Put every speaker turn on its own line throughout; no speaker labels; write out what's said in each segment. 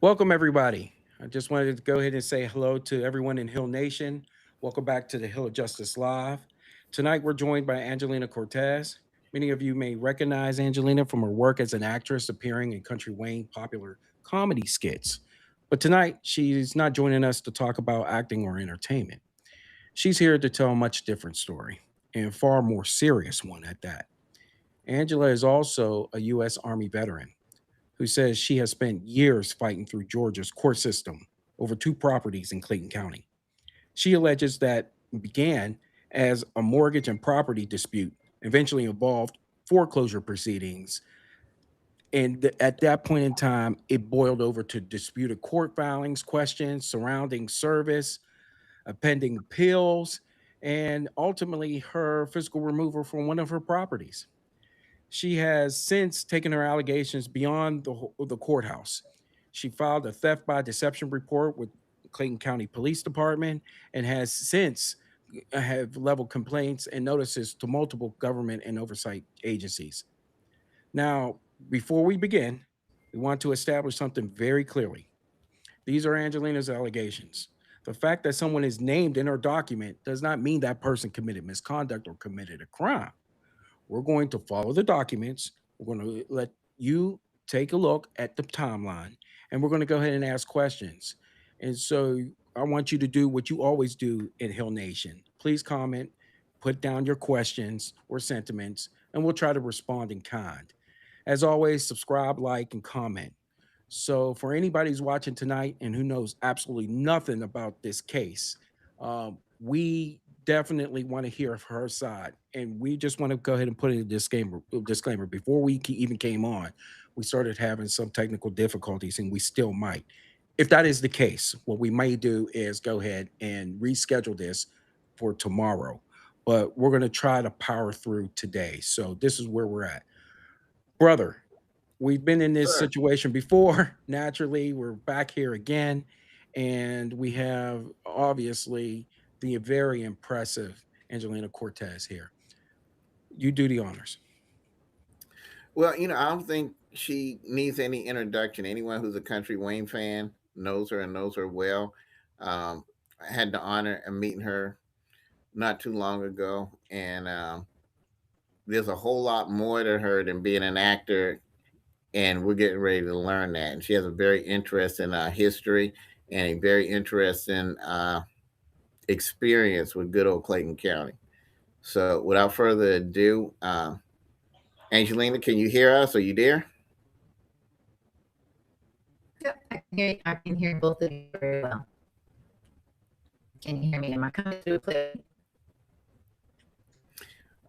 Welcome, everybody. I just wanted to go ahead and say hello to everyone in Hill Nation. Welcome back to the Hill of Justice Live. Tonight, we're joined by Angelina Cortez. Many of you may recognize Angelina from her work as an actress appearing in Country Wayne popular comedy skits. But tonight, she's not joining us to talk about acting or entertainment. She's here to tell a much different story, and far more serious one at that. Angela is also a U.S. Army veteran who says she has spent years fighting through Georgia's court system over two properties in Clayton County. She alleges that began as a mortgage and property dispute, eventually involved foreclosure proceedings. And at that point in time, it boiled over to disputed court filings, questions surrounding service, pending appeals, and ultimately her physical removal from one of her properties. She has since taken her allegations beyond the courthouse. She filed a theft by deception report with Clayton County Police Department and has since have leveled complaints and notices to multiple government and oversight agencies. Now, before we begin, we want to establish something very clearly. These are Angelina's allegations. The fact that someone is named in her document does not mean that person committed misconduct or committed a crime. We're going to follow the documents. We're going to let you take a look at the timeline and we're going to go ahead and ask questions. And so I want you to do what you always do in Hill Nation. Please comment, put down your questions or sentiments, and we'll try to respond in kind. As always, subscribe, like, and comment. So, for anybody who's watching tonight and who knows absolutely nothing about this case, we definitely want to hear her side, and we just want to go ahead and put in a disclaimer. Disclaimer: before we even came on, we started having some technical difficulties, and we still might. If that is the case, what we may do is go ahead and reschedule this for tomorrow. But we're going to try to power through today. So this is where we're at, brother. We've been in this
Sure.
situation before. Naturally, we're back here again, and we have obviously the very impressive Angelina Cortez here. You do the honors.
Well, I don't think she needs any introduction. Anyone who's a Country Wayne fan knows her and knows her well. I had the honor of meeting her not too long ago, and there's a whole lot more to her than being an actor, and we're getting ready to learn that. And she has a very interesting history and a very interesting experience with good old Clayton County. So, without further ado, Angelina, can you hear us? Are you there?
Yep, I can hear both of you very well. Can you hear me? Am I coming through clearly?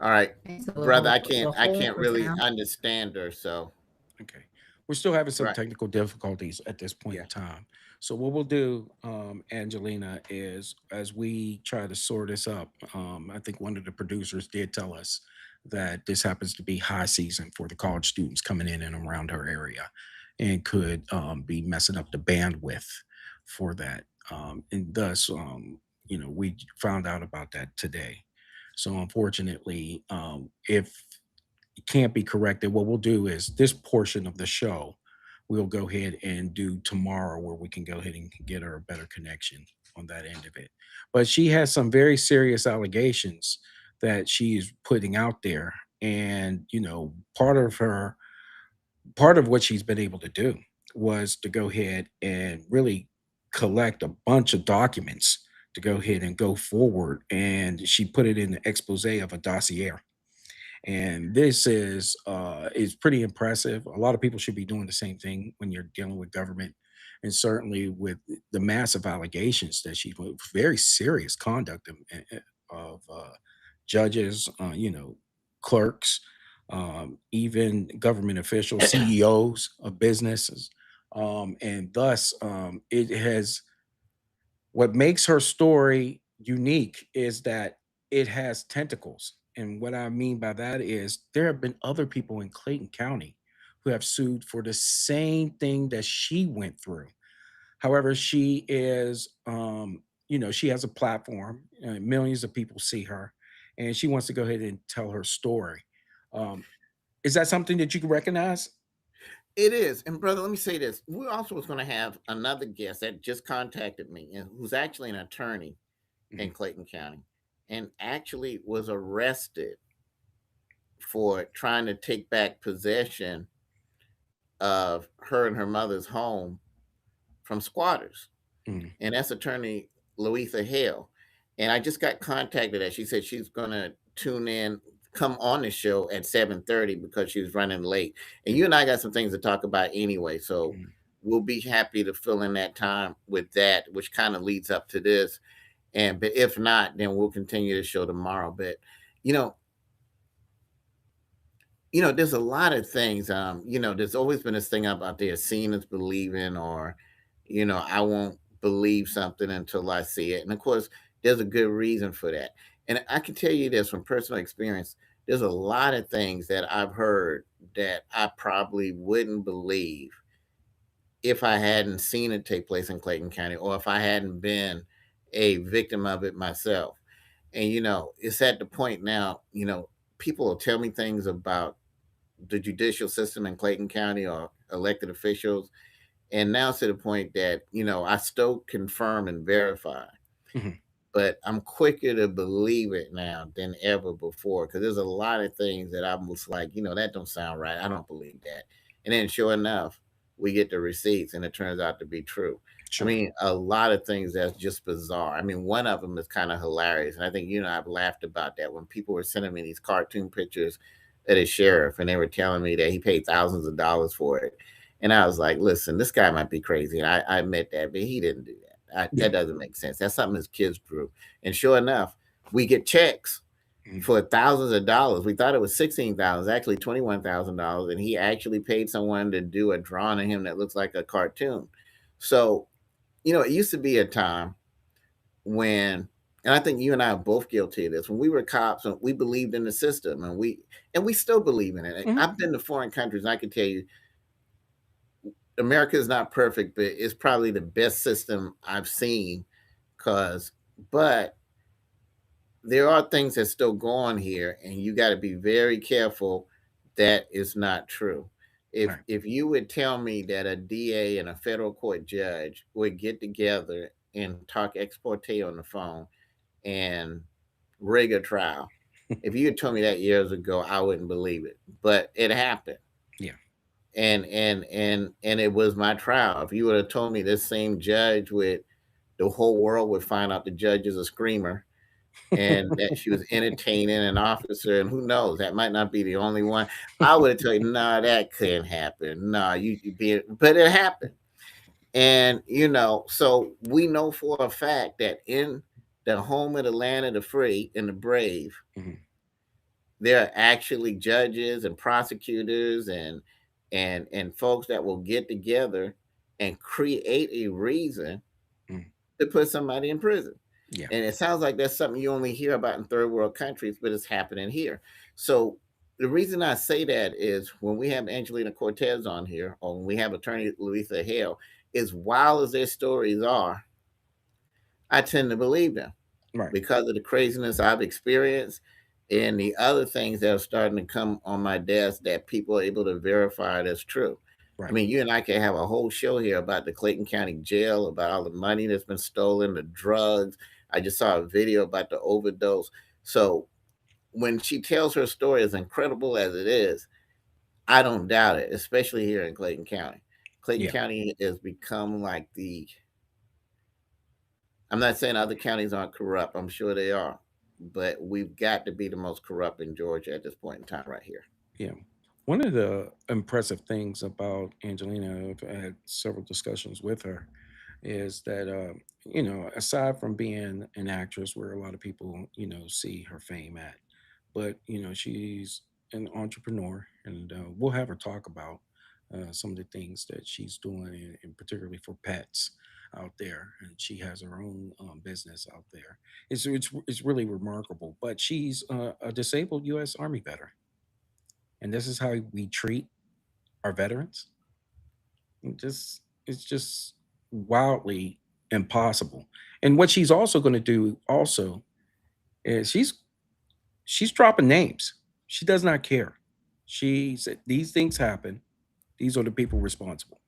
All right,
Okay, so
brother. I
we'll
can't. I
hold
can't
for
really
sound.
understand her. So
Okay. We're still having some
right.
technical difficulties at this point
Yeah.
in time. So what we'll do, Angelina, is as we try to sort this up, I think one of the producers did tell us that this happens to be high season for the college students coming in and around her area and could be messing up the bandwidth for that. And thus, we found out about that today. So unfortunately, if can't be corrected, what we'll do is this portion of the show we'll go ahead and do tomorrow where we can go ahead and get her a better connection on that end of it. But she has some very serious allegations that she's putting out there. And, part of what she's been able to do was to go ahead and really collect a bunch of documents to go ahead and go forward. And she put it in the expose of a dossier, and this is pretty impressive. A lot of people should be doing the same thing when you're dealing with government, and certainly with the massive allegations that she with very serious conduct of judges, clerks, even government officials, CEOs of businesses, and thus it has what makes her story unique is that it has tentacles. And what I mean by that is there have been other people in Clayton County who have sued for the same thing that she went through. However, she has a platform, millions of people see her, and she wants to go ahead and tell her story. Um, is that something that you can recognize?
It is. And brother, let me say this. We also was going to have another guest that just contacted me and who's actually an attorney in
Mhm.
Clayton County and actually was arrested for trying to take back possession of her and her mother's home from squatters.
Mhm.
And that's attorney Louisa Hill. And I just got contacted that she said she's gonna tune in, come on the show at 7:30 because she was running late. And you
Mhm.
and I got some things to talk about anyway. So
Mhm.
we'll be happy to fill in that time with that, which kind of leads up to this. And but if not, then we'll continue the show tomorrow. But you know, there's a lot of things. There's always been this thing about there, seeing is believing, or, I won't believe something until I see it. And of course, there's a good reason for that. And I can tell you this from personal experience. There's a lot of things that I've heard that I probably wouldn't believe if I hadn't seen it take place in Clayton County, or if I hadn't been a victim of it myself. And it's at the point now, people will tell me things about the judicial system in Clayton County or elected officials. And now it's to the point that, I still confirm and verify,
Mhm.
but I'm quicker to believe it now than ever before because there's a lot of things that I was like, that don't sound right. I don't believe that. And then sure enough, we get the receipts and it turns out to be true. I
Sure.
mean, a lot of things that's just bizarre. I mean, one of them is kind of hilarious. And I think, I've laughed about that when people were sending me these cartoon pictures of the sheriff and they were telling me that he paid thousands of dollars for it. And I was like, listen, this guy might be crazy. And I admit that, but he didn't do that.
Yeah.
That doesn't make sense. That's something his kids drew. And sure enough, we get checks
Mhm.
for thousands of dollars. We thought it was 16,000, actually $21,000, and he actually paid someone to do a drawing of him that looks like a cartoon. So, it used to be a time when, and I think you and I are both guilty of this. When we were cops, and we believed in the system, and we still believe in it.
Mhm.
I've been to foreign countries, and I can tell you, America is not perfect, but it's probably the best system I've seen. Cause, but there are things that still go on here, and you got to be very careful that is not true. If
Right.
if you would tell me that a DA and a federal court judge would get together and talk ex parte on the phone and rig a trial, if you had told me that years ago, I wouldn't believe it. But it happened,
Yeah.
and it was my trial. If you would have told me this same judge would, the whole world would find out the judge is a screamer and that she was entertaining an officer, and who knows, that might not be the only one. I would have told you, nah, that couldn't happen. Nah, you be, but it happened, and so we know for a fact that in the home of the land of the free and the brave,
Mhm.
there are actually judges and prosecutors and folks that will get together and create a reason
Mhm.
to put somebody in prison.
Yeah.
And it sounds like that's something you only hear about in third world countries, but it's happening here. So the reason I say that is when we have Angelina Cortez on here, or when we have attorney Louisa Hale, as wild as their stories are, I tend to believe them
Right.
because of the craziness I've experienced and the other things that are starting to come on my desk that people are able to verify that's true. I
Right.
mean, you and I can have a whole show here about the Clayton County Jail, about all the money that's been stolen, the drugs. I just saw a video about the overdose. So when she tells her story, as incredible as it is, I don't doubt it, especially here in Clayton County. Clayton
Yeah.
County has become like the, I'm not saying other counties aren't corrupt. I'm sure they are. But we've got to be the most corrupt in Georgia at this point in time, right here.
Yeah. One of the impressive things about Angelina, I've had several discussions with her, is that, aside from being an actress where a lot of people, see her fame at, but, she's an entrepreneur, and we'll have her talk about some of the things that she's doing, and particularly for pets out there. And she has her own business out there. It's really remarkable. But she's a disabled U.S. Army veteran, and this is how we treat our veterans. It's just wildly impossible. And what she's also going to do also is she's dropping names. She does not care. She said these things happen. These are the people responsible.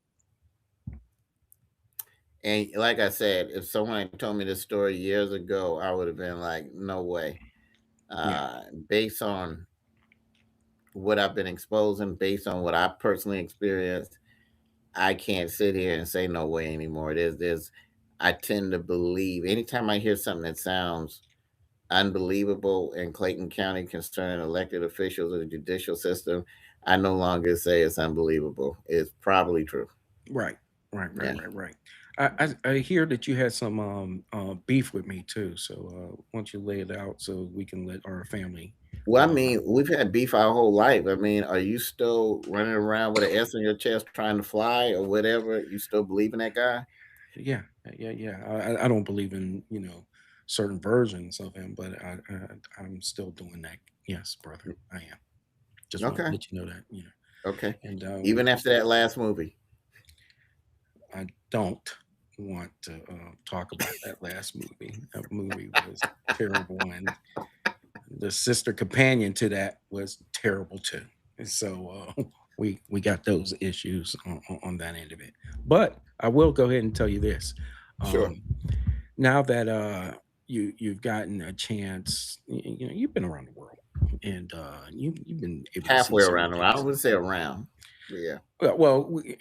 And like I said, if someone had told me this story years ago, I would have been like, no way.
Yeah.
Uh, Based on what I've been exposing, based on what I personally experienced, I can't sit here and say no way anymore. I tend to believe anytime I hear something that sounds unbelievable in Clayton County concerning elected officials or the judicial system, I no longer say it's unbelievable. It's probably true.
Right. Right. Right.
Yeah.
Right. Right. I hear that you had some beef with me too. So why don't you lay it out so we can let our family.
Well, I
Uh,
mean, we've had beef our whole life. I mean, are you still running around with an S on your chest trying to fly or whatever? You still believe in that guy?
yeah. Yeah. Yeah. I don't believe in certain versions of him, but I'm still doing that. Yes, brother, I am. Just want to
Okay.
let you know that.
Okay.
And
Even after that last movie.
I don't want to talk about that last movie. That movie was terrible, and the sister companion to that was terrible too. And so we got those issues on that end of it. But I will go ahead and tell you this:
Sure.
um, now that you've gotten a chance, you've been around the world, and you've been able to see
Halfway
certain
around the world. I
things.
wouldn't say around. But yeah.
Of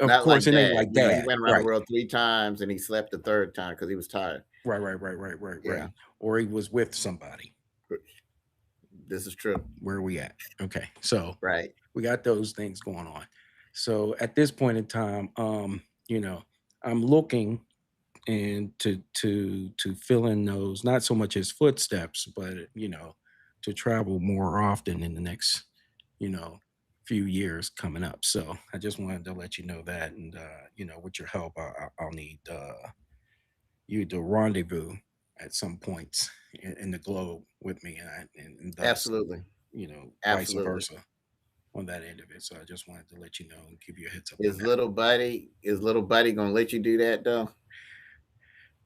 Not
course,
like
it ain't
dad.
like
He
that,
went around the
right?
world 3 times and he slept the third time because he was tired.
Right, right, right, right, right,
Yeah.
right. Or he was with somebody.
This is true.
Where are we at? Okay, so
Right.
we got those things going on. So at this point in time, you know, I'm looking and to fill in those not so much his footsteps, but to travel more often in the next you know few years coming up. So I just wanted to let you know that, and with your help, I'll need you to rendezvous at some points in the globe with me, and thus,
Absolutely.
vice
Absolutely.
versa on that end of it. So I just wanted to let you know and give you a heads up on
Is
that.
little buddy gonna let you do that though?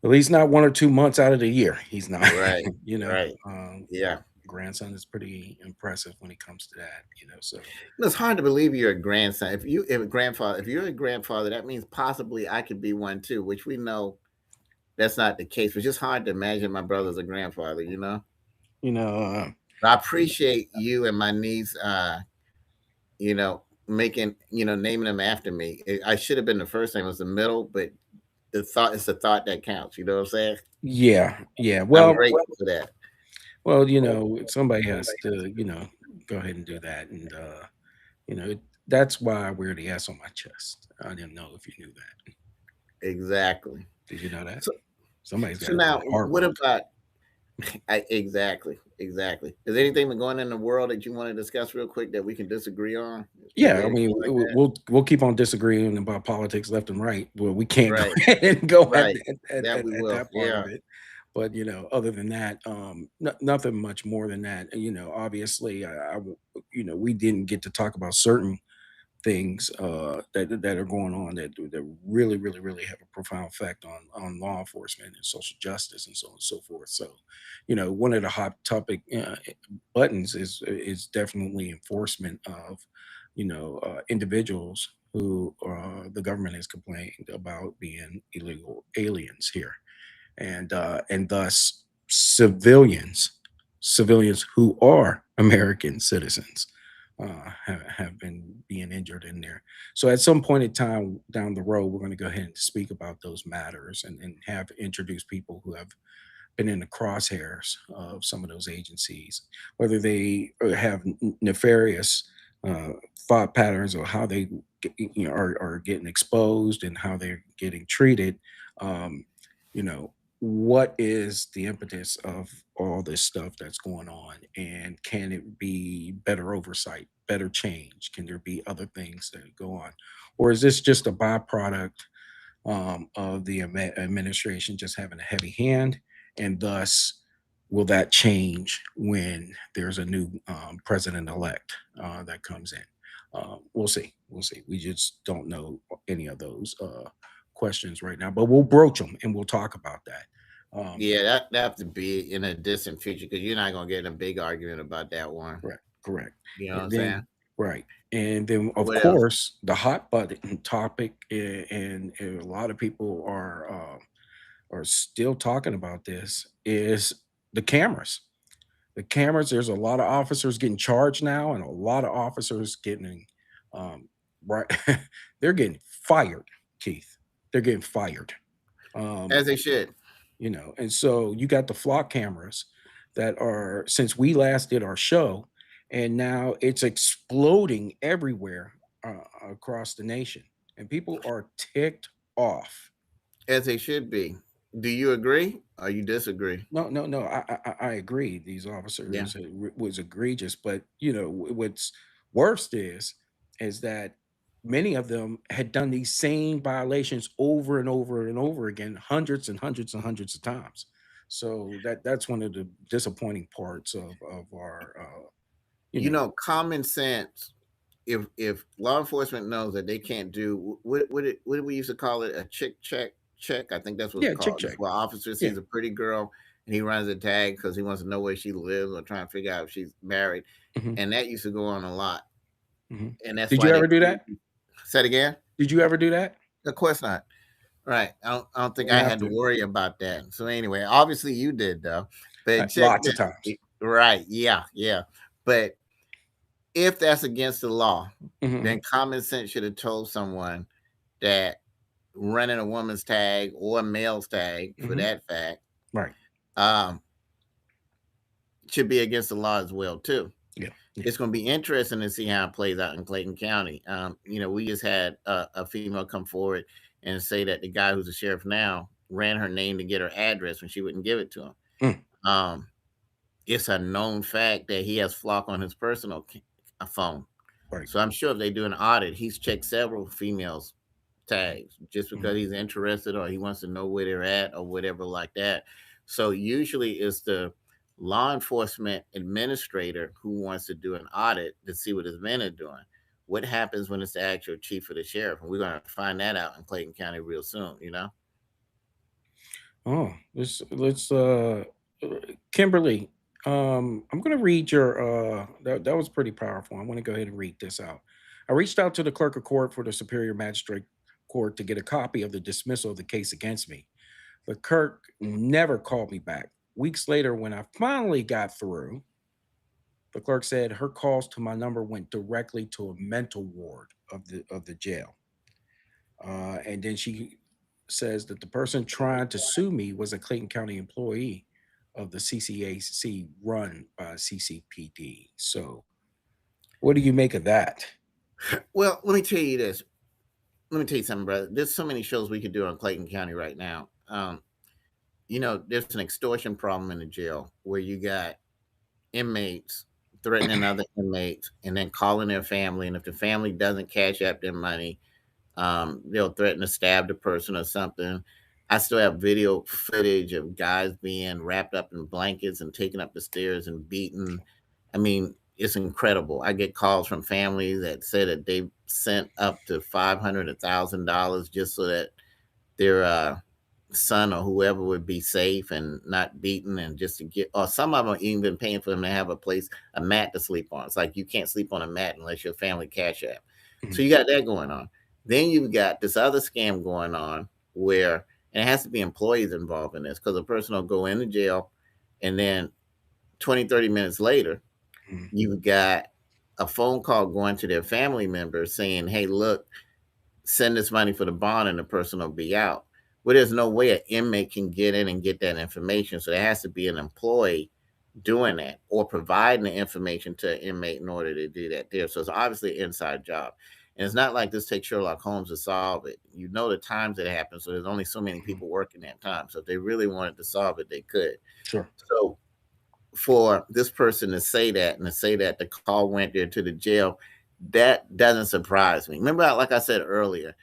At least not 1 or 2 months out of the year. He's not.
Right.
you know,
Right.
um,
Yeah.
grandson is pretty impressive when it comes to that. So
It's hard to believe you're a grandson. If you're a grandfather, that means possibly I could be one too, which we know that's not the case. It's just hard to imagine my brother's a grandfather.
you know, uh,
I appreciate you and my niece you know, naming them after me. I should have been the first name, it was the middle, but it's the thought that counts. You know what I'm saying?
yeah, yeah.
I'm
Well,
grateful for that.
somebody has to go ahead and do that, and that's why I wear the S on my chest. I didn't know if you knew that.
Exactly.
Did you know that?
So,
Somebody's got
so
to do
now,
the hard
what
work.
about exactly? Is there anything been going on in the world that you want to discuss real quick that we can disagree on? Is
Yeah,
there
I
anything
mean,
like that?
we'll keep on disagreeing about politics left and right. Well, we can't go
Right,
ahead and go
right. That we
at
will.
that part
Yeah,
of it. But other than that, nothing much more than that. Obviously, we didn't get to talk about certain things that are going on that really, really, really have a profound effect on law enforcement and social justice and so on and so forth. So, one of the hot topic buttons is definitely enforcement of individuals who the government has complained about being illegal aliens here, and thus civilians who are American citizens have been being injured in there. So at some point in time down the road, we're going to go ahead and speak about those matters, and have introduced people who have been in the crosshairs of some of those agencies, whether they have nefarious uh, thought patterns, or how they are getting exposed and how they're getting treated. Um, you know, what is the impetus of all this stuff that's going on, and can it be better oversight, better change? Can there be other things that go on, or is this just a byproduct of the administration just having a heavy hand, and thus will that change when there's a new president-elect that comes in? We'll see. We'll see. We just don't know any of those questions right now, but we'll broach them and we'll talk about that.
yeah. That have to be in a distant future because you're not gonna get in a big argument about that one.
Correct, correct.
You know what
And
I'm
then
saying?
Right. And then, of
What else?
course, the hot button topic, and a lot of people are still talking about this, is the cameras. The cameras. There's a lot of officers getting charged now, and a lot of officers getting, right. They're getting fired, Keith. They're getting fired. Um,
As they should.
and so you got the flock cameras that are, since we last did our show, and now it's exploding everywhere across the nation, and people are ticked off.
As they should be. Do you agree or you disagree?
No, no, no. I agree. These
Yeah.
officers was egregious, but what's worst is that many of them had done these same violations over and over and over again, hundreds and hundreds and hundreds of times. So that's one of the disappointing parts of our, you
You
know,
know, common sense. If law enforcement knows that they can't do what do we used to call it, a chick check. I think that's what it's
yeah, chick
called. It's
check,
where officer
yeah,
sees a pretty girl and he runs a tag because he wants to know where she lives or trying to figure out if she's married.
hmm
And that used to go on a lot.
hmm
And that's
Did
why
you
they
ever do that?
said again.
Did you ever do that?
Of course not. Right. I don't think
You
I
have
had to
to.
worry about that. So anyway, obviously you did though. But check
Lots of
that.
times.
Right. Yeah. Yeah. But if that's against the law,
hmm
then common sense should have told someone that running a woman's tag or a male's tag, for
hmm
that fact,
Right.
um, should be against the law as well too.
Yeah. Yeah.
It's going to be interesting to see how it plays out in Clayton County. We just had a female come forward and say that the guy who's a sheriff now ran her name to get her address when she wouldn't give it to him.
Mm,
Um, it's a known fact that he has flock on his personal phone.
right.
So I'm sure if they do an audit, he's checked several females' tags just
Mhm.
because he's interested or he wants to know where they're at or whatever like that. So usually it's the law enforcement administrator who wants to do an audit to see what his men are doing. What happens when it's the actual chief of the sheriff? And we're going to find that out in Clayton County real soon, you know?
Oh, let's uh, Kimberly, I'm going to read your that was pretty powerful. I want to go ahead and read this out. I reached out to the clerk of court for the Superior Magistrate Court to get a copy of the dismissal of the case against me. The clerk never called me back. Weeks later, when I finally got through, the clerk said her calls to my number went directly to a mental ward of the jail. And then she says that the person trying to sue me was a Clayton County employee of the CCAC run by CCPD. So, what do you make of that?
Well, let me tell you this. Let me tell you something, brother. There's so many shows we could do on Clayton County right now. There's an extortion problem in the jail where you got inmates threatening other inmates and then calling their family. And if the family doesn't cash up their money, they'll threaten to stab the person or something. I still have video footage of guys being wrapped up in blankets and taken up the stairs and beaten. I mean, it's incredible. I get calls from families that say that they sent up to $500, $1,000 just so that their son or whoever would be safe and not beaten, and just to get, or some of them are even paying for them to have a mat to sleep on. It's like you can't sleep on a mat unless your family cash app. So
Mhm.
you got that going on. Then you've got this other scam going on where, and it has to be employees involved in this, because a person will go into jail and then 20, 30 minutes later,
Mhm.
you've got a phone call going to their family members saying, hey, look, send this money for the bond and the person will be out. Well, there's no way an inmate can get in and get that information. So there has to be an employee doing that or providing the information to an inmate in order to do that there. So it's obviously an inside job. And it's not like this takes Sherlock Holmes to solve it. You know the times it happens. So there's only so many
Mhm.
people working that time. So if they really wanted to solve it, they could.
Sure.
So for this person to say that and to say that the call went there to the jail, that doesn't surprise me. Remember, like I said earlier,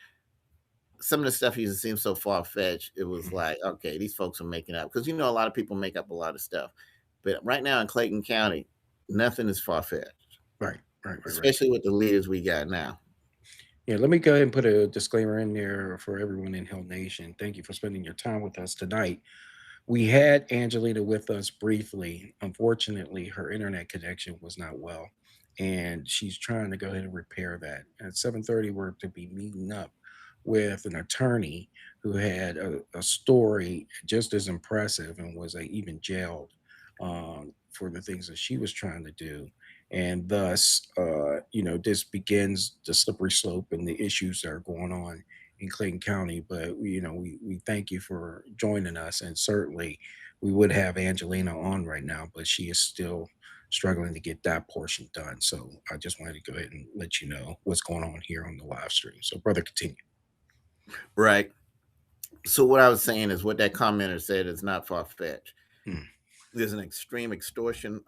some of the stuff used to seem so far fetched. It was
Mhm.
like, okay, these folks are making up, because a lot of people make up a lot of stuff. But right now in Clayton County, nothing is far fetched,
Right. Right. Right. Right.
especially with the leaders we got now.
Yeah. Let me go ahead and put a disclaimer in there for everyone in Hill Nation. Thank you for spending your time with us tonight. We had Angelina with us briefly. Unfortunately, her internet connection was not well. and she's trying to go ahead and repair that. At 7:30, we're to be meeting up with an attorney who had a story just as impressive and was even jailed for the things that she was trying to do. And thus, this begins the slippery slope and the issues that are going on in Clayton County. But we thank you for joining us, and certainly we would have Angelina on right now, but she is still struggling to get that portion done. So I just wanted to go ahead and let you know what's going on here on the live stream. So, brother, continue.
Right. So what I was saying is what that commenter said is not far fetched.
Mm,
There's an extreme extortion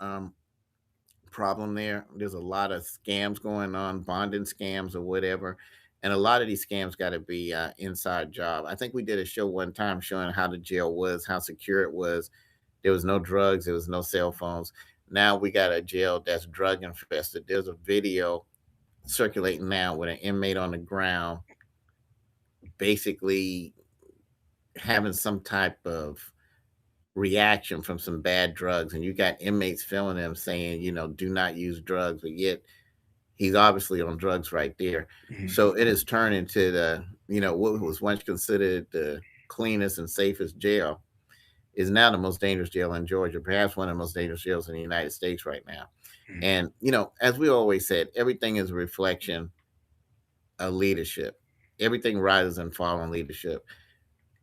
problem there. There's a lot of scams going on, bonding scams or whatever. And a lot of these scams got to be inside job. I think we did a show one time showing how the jail was, how secure it was. There was no drugs, there was no cell phones. Now we got a jail that's drug infested. There's a video circulating now with an inmate on the ground basically having some type of reaction from some bad drugs, and you got inmates filming them saying, do not use drugs, but yet he's obviously on drugs right there.
mhm,
So it has turned into what was once considered the cleanest and safest jail is now the most dangerous jail in Georgia, perhaps one of the most dangerous jails in the United States right now.
mhm,
And as we always said, everything is a reflection of leadership. Everything rises and falls on leadership.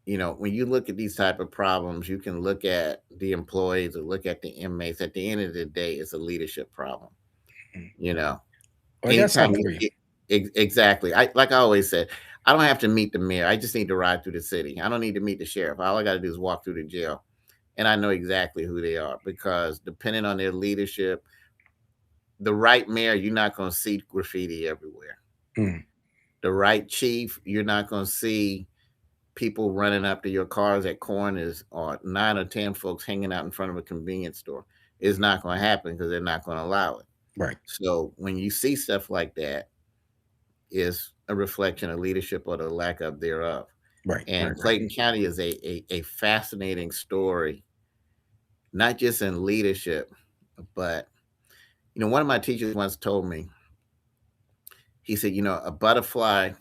When you look at these type of problems, you can look at the employees or look at the inmates. At the end of the day, it's a leadership problem.
mhm.
You know,
Well, I got
anytime
something
you
for you.
get exactly, I always said, I don't have to meet the mayor. I just need to ride through the city. I don't need to meet the sheriff. All I got to do is walk through the jail, and I know exactly who they are because depending on their leadership, the right mayor, you're not going to see graffiti everywhere.
Mm,
The right chief, you're not going to see people running up to your cars at corners or 9 or 10 folks hanging out in front of a convenience store. It's not going to happen because they're not going to allow it.
right,
So when you see stuff like that, is a reflection of leadership or the lack of thereof.
right,
And
right, right.
Clayton County is a fascinating story, not just in leadership, but one of my teachers once told me, he said, a butterfly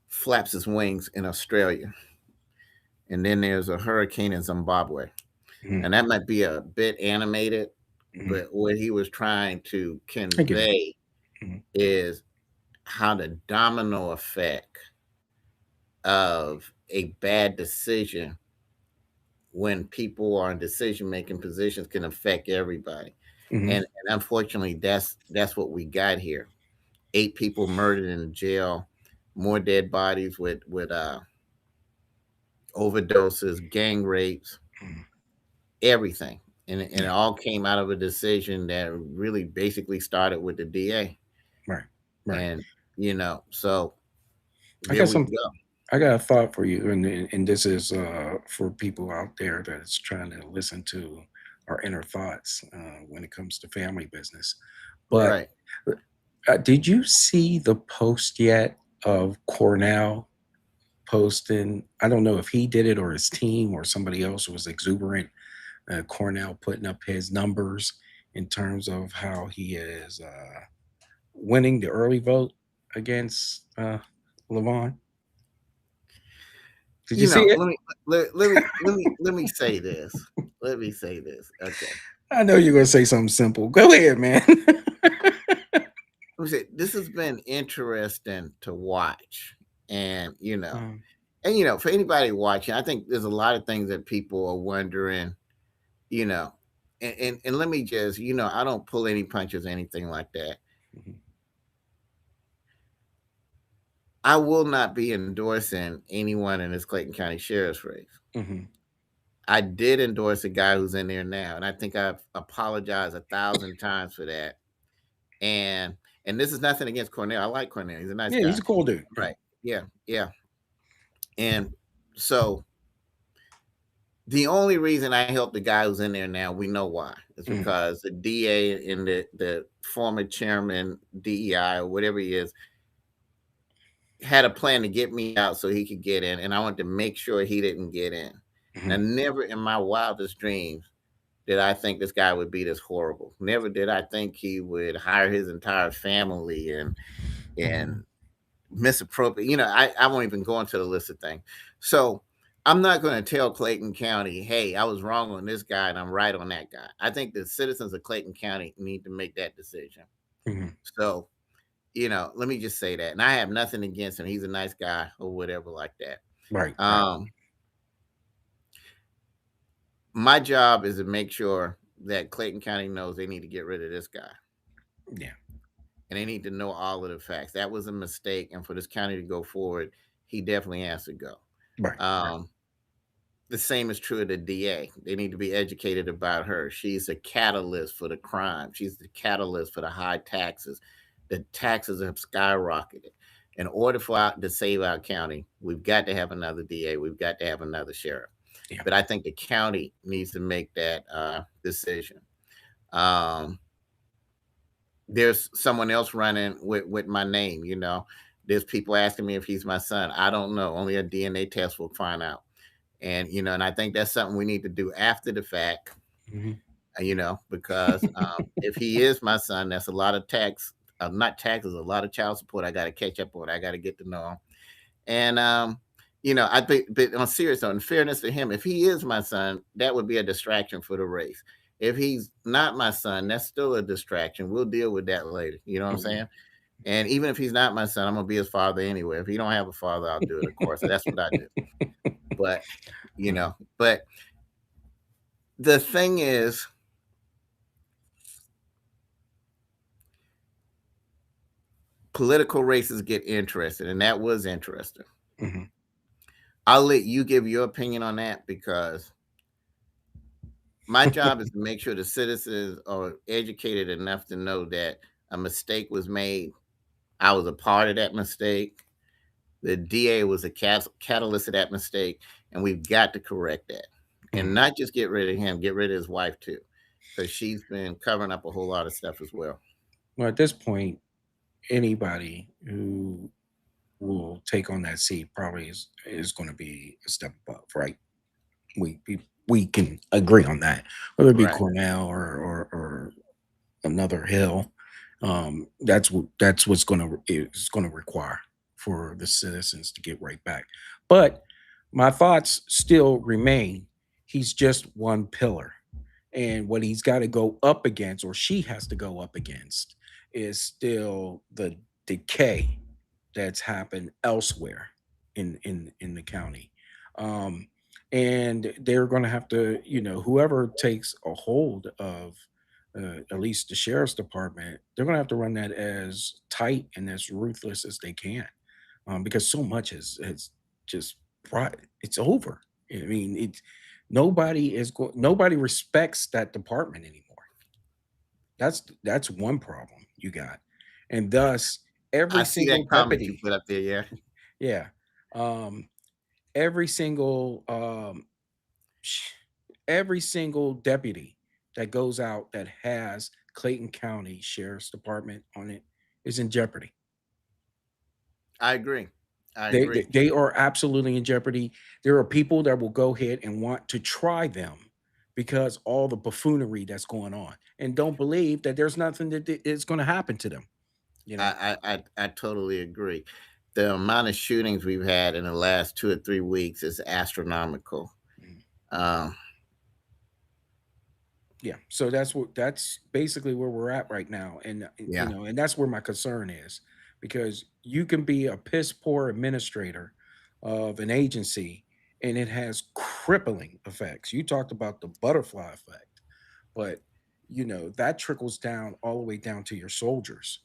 flaps its wings in Australia, and then there's a hurricane in Zimbabwe.
Mhm,
And that might be a bit animated,
mhm.
but what he was trying to
I get it.
convey
Mhm,
is how the domino effect of a bad decision when people are in decision making positions can affect everybody.
mhm,
And unfortunately that's what we got here. 8 people murdered in jail, more dead bodies with overdoses, gang rapes,
mhm.
everything. And it
Yeah,
all came out of a decision that really basically started with the DA.
right, right.
And so
I
there
got
we
some.
go.
I got a thought for you, and this is for people out there that's trying to listen to our inner thoughts when it comes to family business. But
Right.
did you see the post yet of Cornell posting? I don't know if he did it or his team or somebody else was exuberant. Cornell putting up his numbers in terms of how he is winning the early vote against Levon. Did you see it?
Let me say this. Let me say this. Okay.
I know you're gonna say something simple. Go ahead, man.
Let me say this has been interesting to watch. And
um,
for anybody watching, I think there's a lot of things that people are wondering, you know. And let me just, I don't pull any punches, anything like that.
mhm,
I will not be endorsing anyone in this Clayton County Sheriff's race.
mhm.
I did endorse a guy who's in there now, and I think I've apologized 1,000 times for that. And and this is nothing against Cornell. I like Cornell. He's a nice
Yeah, he's
guy.
a cool dude. Yeah.
Right. Yeah. Yeah. And so the only reason I helped the guy who's in there now, we know why. It's
Mhm,
because the DA and the former chairman, DEI, or whatever he is, had a plan to get me out so he could get in. And I wanted to make sure he didn't get in. Now,
mhm,
never in my wildest dreams did I think this guy would be this horrible. Never did I think he would hire his entire family and misappropriate. I won't even go into the list of things. So I'm not going to tell Clayton County, hey, I was wrong on this guy and I'm right on that guy. I think the citizens of Clayton County need to make that decision.
Mhm.
So, let me just say that. And I have nothing against him. He's a nice guy or whatever like that.
Right, right.
Um, my job is to make sure that Clayton County knows they need to get rid of this guy.
Yeah.
And they need to know all of the facts. That was a mistake. And for this county to go forward, he definitely has to go.
Right, right.
Um, the same is true of the DA. They need to be educated about her. She's a catalyst for the crime. She's the catalyst for the high taxes. The taxes have skyrocketed. In order to save our county, we've got to have another DA. We've got to have another sheriff.
Yeah.
But I think the county needs to make that decision. Um, there's someone else running with my name. There's people asking me if he's my son. I don't know. Only a DNA test will find out. And I think that's something we need to do after the fact.
Mhm.
Because if he is my son, that's a lot of not taxes, a lot of child support I got to catch up on. I got to get to know him. And I think, but on serious note, in fairness to him, if he is my son, that would be a distraction for the race. If he's not my son, that's still a distraction. We'll deal with that later. You know what I'm
Mhm.
saying? And even if he's not my son, I'm gonna be his father anyway. If he don't have a father, I'll do it. Of course, that's what I do. But but the thing is, political races get interested, and that was interesting.
Mhm.
I'll let you give your opinion on that because my job is to make sure the citizens are educated enough to know that a mistake was made. I was a part of that mistake. The DA was a catalyst of that mistake, and we've got to correct that. And
Mhm.
not just get rid of him, get rid of his wife too, because she's been covering up a whole lot of stuff as well.
Well, at this point, anybody who will take on that seat probably is going to be a step above, right? We can agree on that, whether it be
Right.
Cornell or another Hill. That's what's going to require for the citizens to get right back. But my thoughts still remain. He's just one pillar, and what he's got to go up against, or she has to go up against, is still the decay that's happened elsewhere in the county. Um, and they're going to have to, whoever takes a hold of at least the sheriff's department, they're going to have to run that as tight and as ruthless as they can, because so much has just brought it's over. I mean, nobody respects that department anymore. That's one problem you got, and thus
I
every
see that
single
comment you
deputy,
put up there. Yeah.
yeah, um, every single sh- every single deputy that goes out that has Clayton County Sheriff's Department on it is in jeopardy.
I agree. I
They
agree.
they are absolutely in jeopardy. There are people that will go ahead and want to try them because all the buffoonery that's going on, and don't believe that there's nothing that is going to happen to them. You know.
I totally agree. The amount of shootings we've had in the last 2 or 3 weeks is astronomical.
Mhm.
Um,
Yeah. So that's basically where we're at right now,
yeah.
and that's where my concern is, because you can be a piss poor administrator of an agency, and it has crippling effects. You talked about the butterfly effect, but that trickles down all the way down to your soldiers,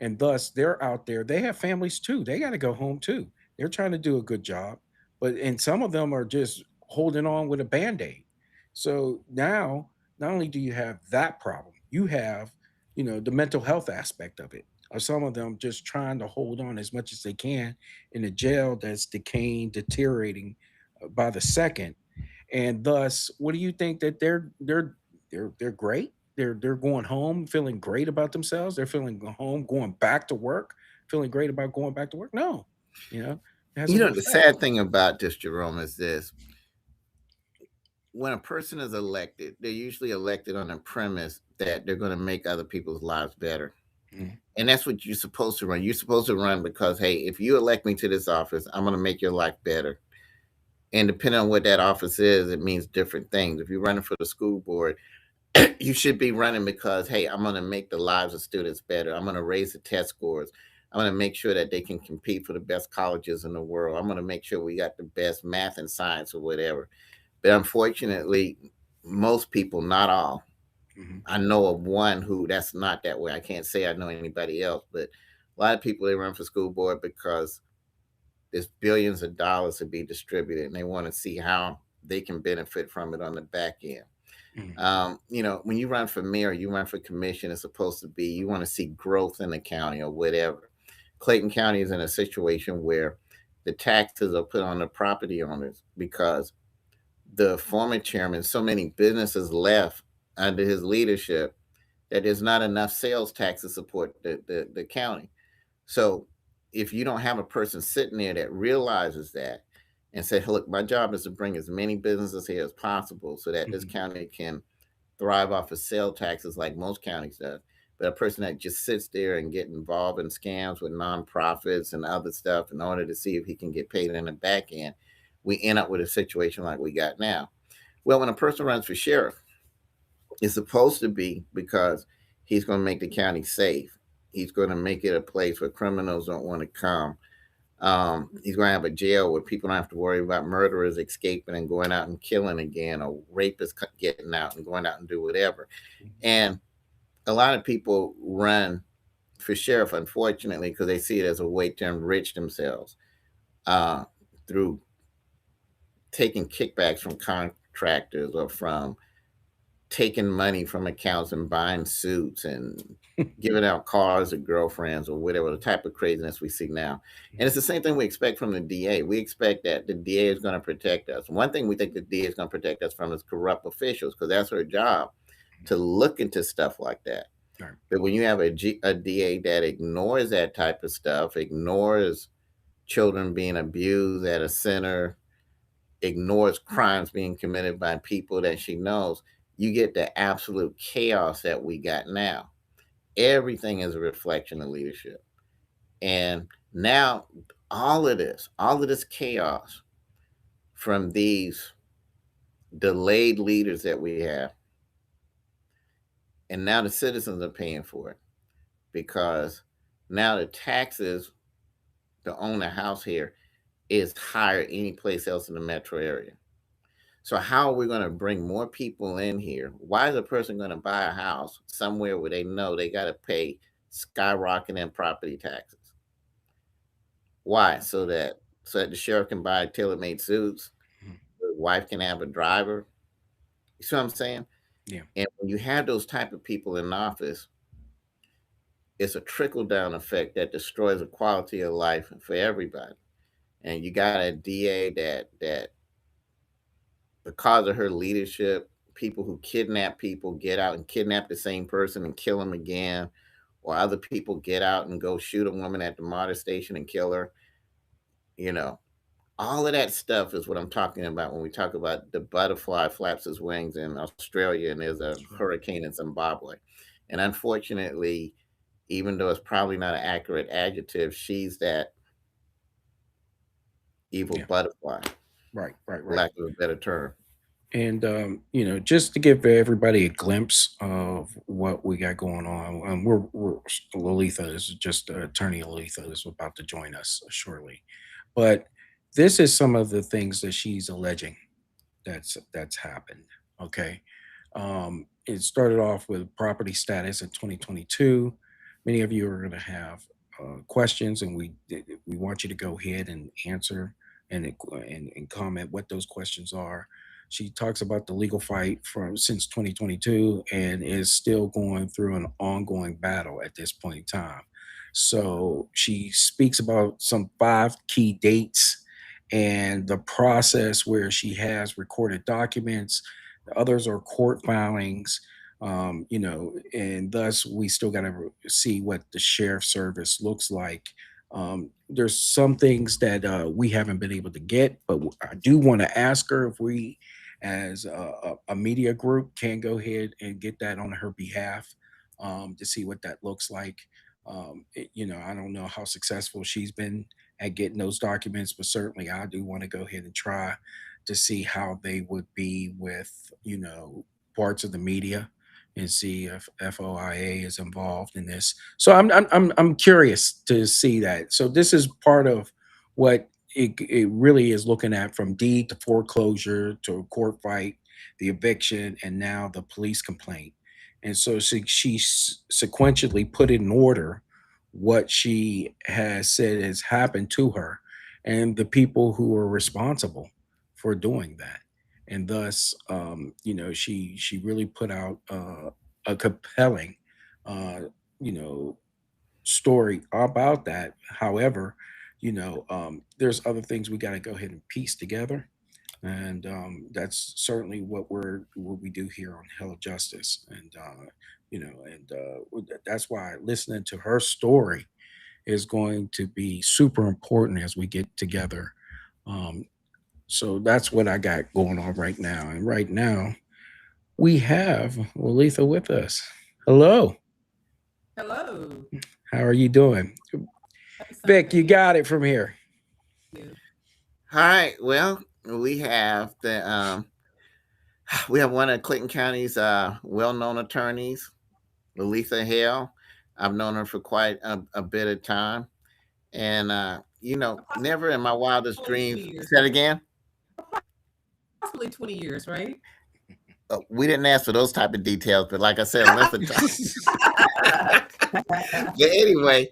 and thus they're out there. They have families too. They got to go home too. They're trying to do a good job, and some of them are just holding on with a band-aid. So now, not only do you have that problem, you have the mental health aspect of it, of some of them just trying to hold on as much as they can in a jail that's decaying, deteriorating by the second. And thus, what do you think, that they're great? They're going home feeling great about themselves. They're feeling home going back to work, feeling great about going back to work. No, it has an
The
effect.
sad thing about this, Jerome, is this: when a person is elected, they're usually elected on the premise that they're going to make other people's lives better.
Mhm.
And that's what you're supposed to run. You're supposed to run because, hey, if you elect me to this office, I'm going to make your life better. And depending on what that office is, it means different things. If you're running for the school board, you should be running because, hey, I'm going to make the lives of students better. I'm going to raise the test scores. I'm going to make sure that they can compete for the best colleges in the world. I'm going to make sure we got the best math and science or whatever. But unfortunately, most people, not all,
Mhm.
I know of one who that's not that way. I can't say I know anybody else, but a lot of people they run for school board because there's billions of dollars to be distributed, and they want to see how they can benefit from it on the back end.
Mhm.
When you run for mayor, you run for commission, it's supposed to be you want to see growth in the county or whatever. Clayton County is in a situation where the taxes are put on the property owners because the former chairman, so many businesses left under his leadership that there's not enough sales tax to support the county. So if you don't have a person sitting there that realizes that and say, hey, look, my job is to bring as many businesses here as possible so that this
Mhm.
county can thrive off of sale taxes like most counties do. But a person that just sits there and get involved in scams with nonprofits and other stuff in order to see if he can get paid in the back end, we end up with a situation like we got now. Well, when a person runs for sheriff, it's supposed to be because he's going to make the county safe. He's going to make it a place where criminals don't want to come. He's going to have a jail where people don't have to worry about murderers escaping and going out and killing again, or rapists getting out and going out and do whatever. And a lot of people run for sheriff, unfortunately, because they see it as a way to enrich themselves uh, through taking kickbacks from contractors or from taking money from accounts and buying suits and giving out cars to girlfriends or whatever the type of craziness we see now. And it's the same thing we expect from the DA. We expect that the DA is going to protect us. One thing we think the DA is going to protect us from is corrupt officials because that's her job to look into stuff like that.
Right.
But when you have a DA that ignores that type of stuff, ignores children being abused at a center, ignores crimes being committed by people that she knows, you get the absolute chaos that we got now. Everything is a reflection of leadership. And now all of this chaos from these delayed leaders that we have, and now the citizens are paying for it because now the taxes to own a house here is higher any place else in the metro area. So how are we going to bring more people in here? Why is a person going to buy a house somewhere where they know they got to pay skyrocketing property taxes? Why? So that the sheriff can buy tailor-made suits,
Mhm.
the wife can have a driver. You see what I'm saying?
Yeah.
And when you have those type of people in office, it's a trickle down effect that destroys the quality of life for everybody. And you got a DA that because of her leadership, people who kidnap people get out and kidnap the same person and kill them again, or other people get out and go shoot a woman at the MARTA station and kill her. You know, all of that stuff is what I'm talking about when we talk about the butterfly flaps its wings in Australia and there's a
That's right.
hurricane in Zimbabwe. And unfortunately, even though it's probably not an accurate adjective, she's that evil
Yeah.
butterfly,
Right. Right.
for
Right.
lack of a better term.
And just to give everybody a glimpse of what we got going on, we're Lolitha is just Attorney Lolitha is about to join us shortly, but this is some of the things that she's alleging that's happened. Okay, it started off with property status in 2022. Many of you are going to have questions, and we want you to go ahead and answer and comment what those questions are. She talks about the legal fight from since 2022 and is still going through an ongoing battle at this point in time. So she speaks about some five key dates and the process where she has recorded documents. The others are court filings, and thus we still got to see what the sheriff service looks like. There's some things that we haven't been able to get, but I do want to ask her if we as a media group can go ahead and get that on her behalf, to see what that looks like. I don't know how successful she's been at getting those documents, but certainly I do want to go ahead and try to see how they would be with, parts of the media, and see if FOIA is involved in this. So I'm curious to see that. So this is part of what it really is looking at, from deed to foreclosure to a court fight, the eviction, and now the police complaint. And so she sequentially put in order what she has said has happened to her and the people who are responsible for doing that. And thus, she really put out a compelling, uh, you know, story about that. However, there's other things we got to go ahead and piece together, and that's certainly what we do here on Hell of Justice. And that's why listening to her story is going to be super important as we get together. Um, so that's what I got going on right now. And right now we have Letha with us. Hello.
Hello.
How are you doing?
Happy
Vic, you
Sunday.
got it from here.
You.
All right. Well, we have one of Clayton County's well-known attorneys, Letha Hill. I've known her for quite a bit of time, and never in my wildest
Possibly 20
dreams.
years.
Say it again.
Possibly 20 years, right?
We didn't ask for those type of details, but like I said, Letha. But anyway,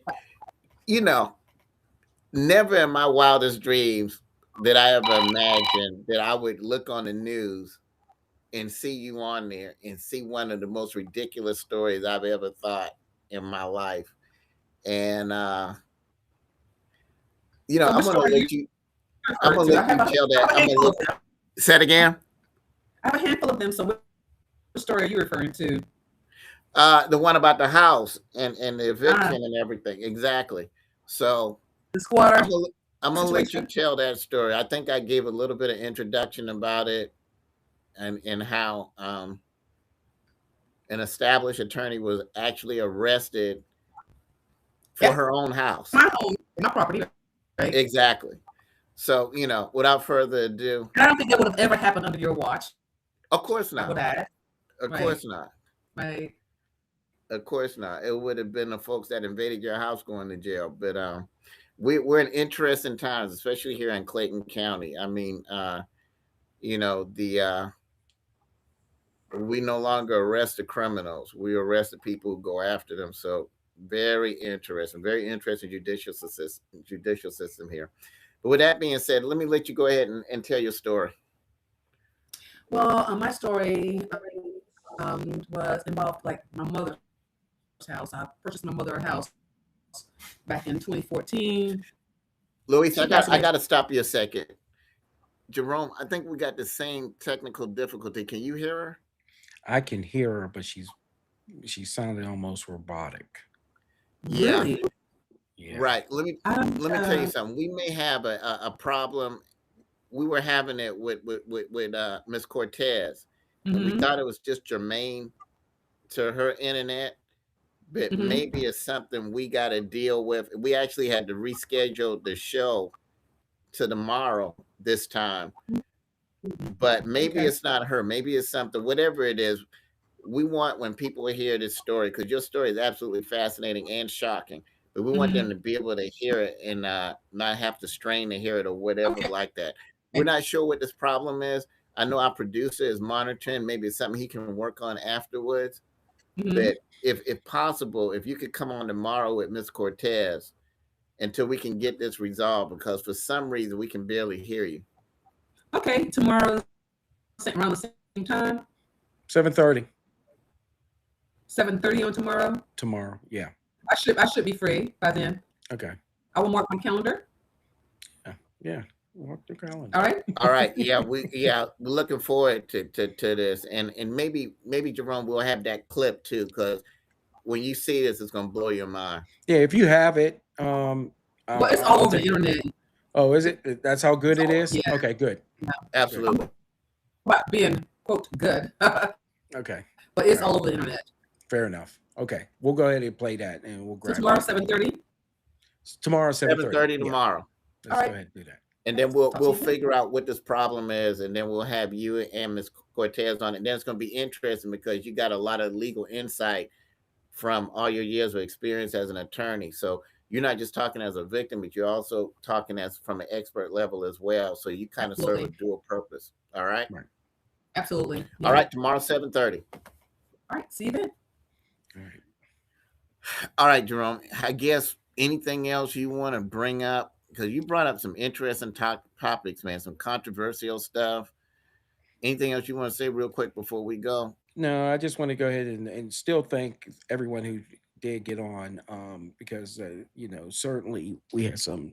you know, never in my wildest dreams did I ever imagine that I would look on the news and see you on there and see one of the most ridiculous stories I've ever thought in my life. And
So
I'm
which
gonna
story
let
you
you. I'm
referred
gonna
to?
let you tell
I
that.
have a
I'm gonna
handful
let.
of them.
Say it again.
I have a handful of them. So which story are you referring to?
The one about the house and the eviction
Ah,
and everything. Exactly. So
the squatter
I'm gonna I'm gonna let you
situation.
tell that story. I think I gave a little bit of introduction about it and how an established attorney was actually arrested for
Yeah,
her own house.
my home, my property, right?
Exactly. So, without further ado,
And I don't think that would have ever happened under your watch.
of course
I would
not.
add,
Of
right?
course not.
Right.
Of course not. It would have been the folks that invaded your house going to jail. But we're in interesting times, especially here in Clayton County. I mean, the we no longer arrest the criminals. We arrest the people who go after them. So very interesting judicial system here. But with that being said, let me let you go ahead and tell your story.
Well, my story was involved like my mother's house. I purchased my mother a house back in 2014.
Luis,
She passed
I
away.
got to stop you a second. Jerome, I think we got the same technical difficulty. Can you hear her?
I can hear her, but she sounded almost robotic.
Yeah.
Really?
Yeah.
Right. Let me
I'm,
tell you something. We may have a problem. We were having it with Miss Cortez, and we
mhm,
thought it was just germane to her internet, but
mhm.
maybe it's something we got to deal with. We actually had to reschedule the show to tomorrow this time, but maybe
Okay.
it's not her. Maybe it's something. Whatever it is, we want when people hear this story, because your story is absolutely fascinating and shocking. But we want them
Mhm.
to be able to hear it and not have to strain to hear it or whatever
Okay.
like that. We're not sure what this problem is. I know our producer is monitoring. Maybe it's something he can work on afterwards.
Mhm.
But if possible, if you could come on tomorrow with Miss Cortez until we can get this resolved, because for some reason we can barely hear you.
Okay. Tomorrow, around the same time,
7:30
7:30 on tomorrow.
tomorrow. Yeah.
I should be free by then.
Okay.
I will mark my calendar.
Yeah. Yeah. Walk the calendar.
All right.
All right, we're looking forward to this, and maybe Jerome will have that clip too, because when you see this, it's gonna blow your mind.
Yeah. If you have it,
Well, it's all
I'll
over the
take it.
internet.
Oh, is it? That's how good
It's
it
all,
is.
yeah.
Okay. Good. Good.
I'm
Absolutely.
about being quote good, but
Okay.
it's
All
all
right.
over the internet.
Fair enough. Okay. We'll go ahead and play that and we'll
So
grab
tomorrow,
that.
7:30.
Tomorrow, 7:30.
7:30
Yeah.
tomorrow.
Let's
All
go
right.
ahead and do that.
And then
Talk to
we'll
you then.
figure out what this problem is, and then we'll have you and Miss Cortez on it. And then it's going to be interesting because you got a lot of legal insight from all your years of experience as an attorney. So you're not just talking as a victim, but you're also talking as from an expert level as well. So you kind of serve a
Absolutely.
dual purpose. All right.
Right.
Absolutely.
All
Yeah.
right. Tomorrow, 7:30.
All right. See you then.
All right.
All right, Jerome. I guess anything else you want to bring up? Because you brought up some interesting topics, man, some controversial stuff. Anything else you want to say real quick before we go?
No, I just want to go ahead and still thank everyone who did get on because, certainly we had some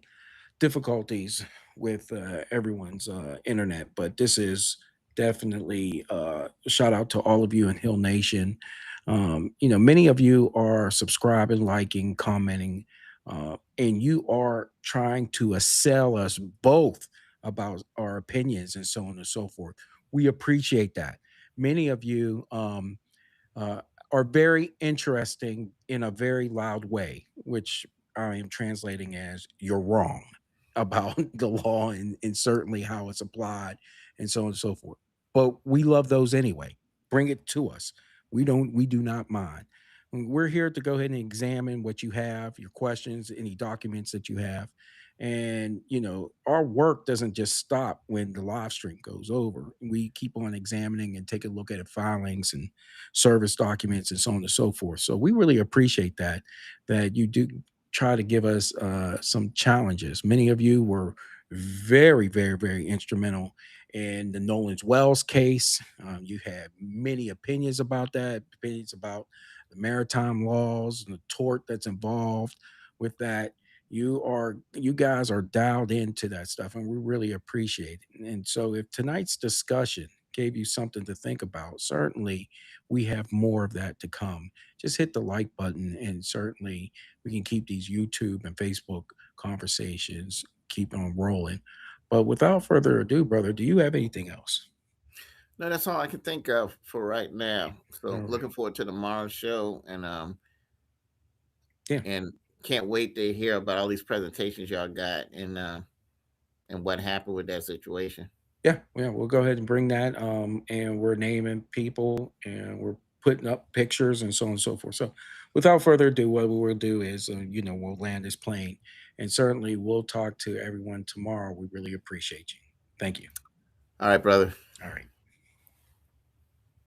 difficulties with everyone's internet, but this is definitely a shout out to all of you in Hill Nation. Many of you are subscribing, liking, commenting, and you are trying to sell us both about our opinions and so on and so forth. We appreciate that. Many of you uh, are very interesting in a very loud way, which I am translating as you're wrong about the law and certainly how it's applied and so on and so forth. But we love those anyway. Bring it to us. We do not mind. We're here to go ahead and examine what you have, your questions, any documents that you have. And our work doesn't just stop when the live stream goes over. We keep on examining and take a look at filings and service documents and so on and so forth. So we really appreciate that you do try to give us some challenges. Many of you were very, very, very instrumental in the Nolan's Wells case. You had many opinions about that, opinions about the maritime laws and the tort that's involved with that. You guys are dialed into that stuff, and we really appreciate it. And so, if tonight's discussion gave you something to think about, certainly we have more of that to come. Just hit the like button, and certainly we can keep these YouTube and Facebook conversations keep on rolling. But without further ado, brother, do you have anything else?
No, that's all I can think of for right now.
All
So
right.
looking forward to tomorrow's show,
Yeah.
and can't wait to hear about all these presentations y'all got and what happened with that situation.
Yeah, yeah, we'll go ahead and bring that. And we're naming people and we're putting up pictures and so on and so forth. So, without further ado, what we will do is, we'll land this plane, and certainly we'll talk to everyone tomorrow. We really appreciate you. Thank you.
All right, brother.
All right.